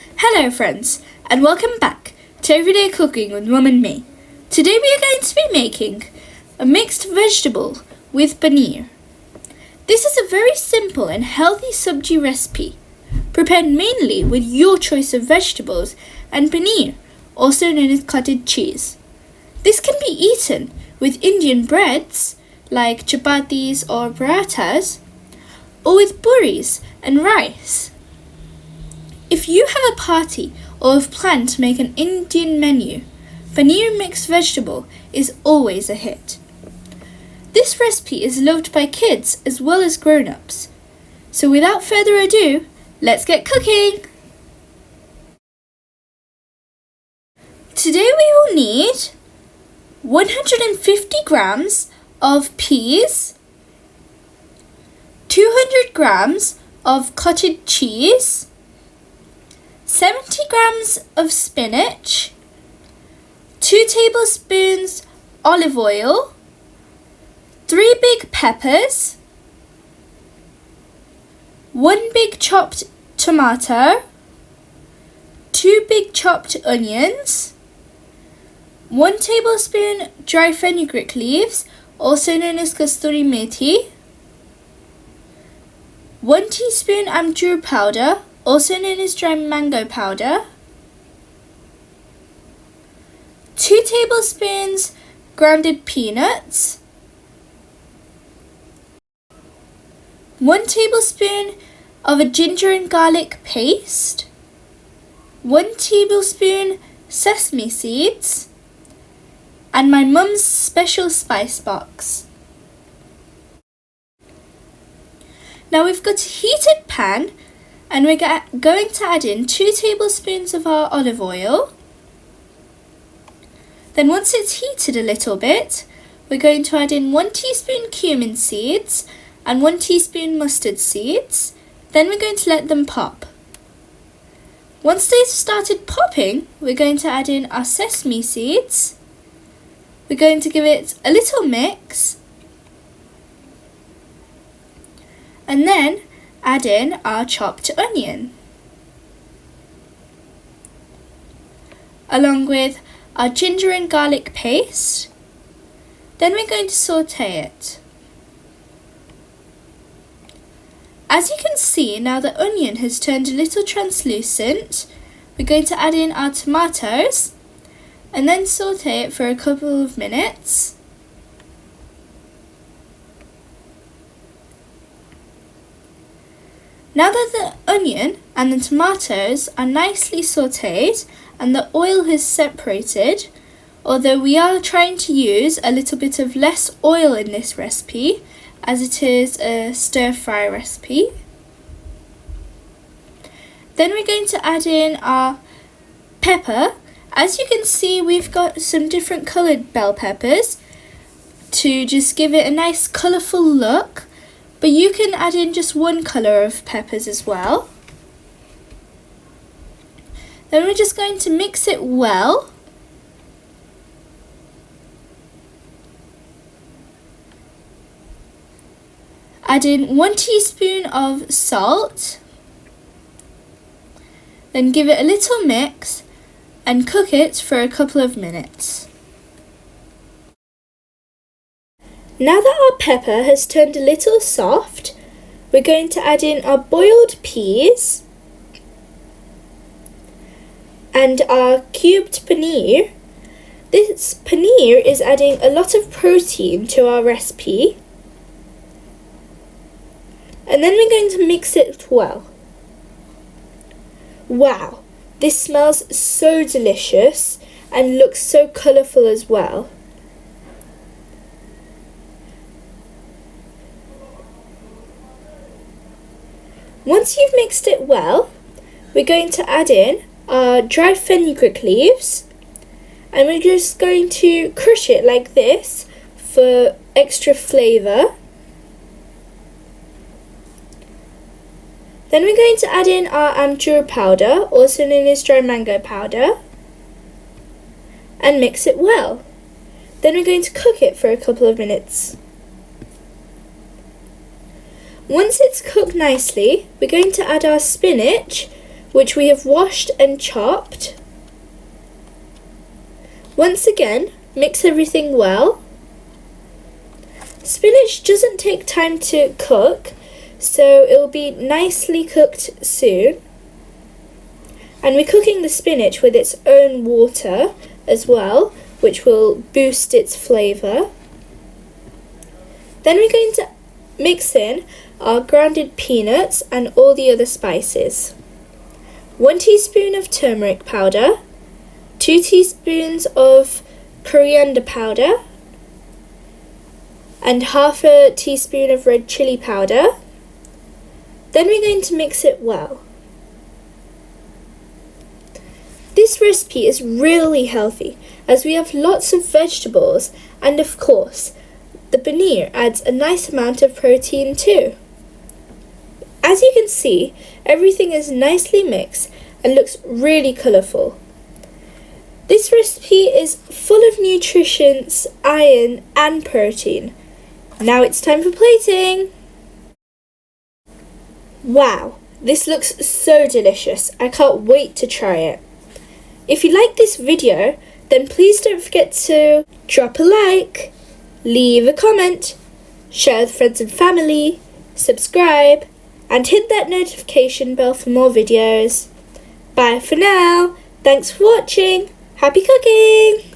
Hello friends, and welcome back to Everyday Cooking with Mum and me. Today we are going to be making a mixed vegetable with paneer. This is a very simple and healthy Subzi recipe, prepared mainly with your choice of vegetables and paneer, also known as cottage cheese. This can be eaten with Indian breads like chapatis or parathas, or with puris and rice. If you have a party or have planned to make an Indian menu, paneer mixed vegetable is always a hit. This recipe is loved by kids as well as grown-ups. So without further ado, let's get cooking! Today we will need 150 grams of peas, 200 grams of cottage cheese, 70 grams of spinach, 2 tablespoons olive oil, 3 big peppers, 1 big chopped tomato, 2 big chopped onions, 1 tablespoon dry fenugreek leaves, also known as kasturi methi, 1 teaspoon amchur powder, also known as dry mango powder, 2 tablespoons grounded peanuts, 1 tablespoon of a ginger and garlic paste, 1 tablespoon sesame seeds, and my mum's special spice box. Now we've got a heated pan, and we're going to add in 2 tablespoons of our olive oil. Then once it's heated a little bit, we're going to add in 1 teaspoon cumin seeds and 1 teaspoon mustard seeds. Then we're going to let them pop. Once they've started popping, we're going to add in our sesame seeds. We're going to give it a little mix, and then add in our chopped onion, along with our ginger and garlic paste. Then we're going to saute it. As you can see, now the onion has turned a little translucent. We're going to add in our tomatoes and then saute it for a couple of minutes. Now that the onion and the tomatoes are nicely sauteed and the oil has separated, although we are trying to use a little bit of less oil in this recipe as it is a stir-fry recipe, then we're going to add in our pepper. As you can see, we've got some different coloured bell peppers to just give it a nice colourful look. But you can add in just one colour of peppers as well. Then we're just going to mix it well. Add in 1 teaspoon of salt. Then give it a little mix and cook it for a couple of minutes. Now that our pepper has turned a little soft, we're going to add in our boiled peas and our cubed paneer. This paneer is adding a lot of protein to our recipe. And then we're going to mix it well. Wow, this smells so delicious and looks so colourful as well. Once you've mixed it well, we're going to add in our dry fenugreek leaves, and we're just going to crush it like this for extra flavour. Then we're going to add in our amchur powder, also known as dry mango powder, and mix it well. Then we're going to cook it for a couple of minutes. Once it's cooked nicely, we're going to add our spinach, which we have washed and chopped. Once again, mix everything well. Spinach doesn't take time to cook, so it will be nicely cooked soon. And we're cooking the spinach with its own water as well, which will boost its flavour. Then we're going to mix in our grounded peanuts and all the other spices. 1 teaspoon of turmeric powder, 2 teaspoons of coriander powder, and half a teaspoon of red chili powder. Then we're going to mix it well. This recipe is really healthy as we have lots of vegetables, and of course the paneer adds a nice amount of protein too. As you can see, everything is nicely mixed and looks really colourful. This recipe is full of nutrients, iron and protein. Now it's time for plating! Wow, this looks so delicious. I can't wait to try it. If you like this video, then please don't forget to drop a like, leave a comment, share with friends and family, subscribe, and hit that notification bell for more videos. Bye for now. Thanks for watching. Happy cooking!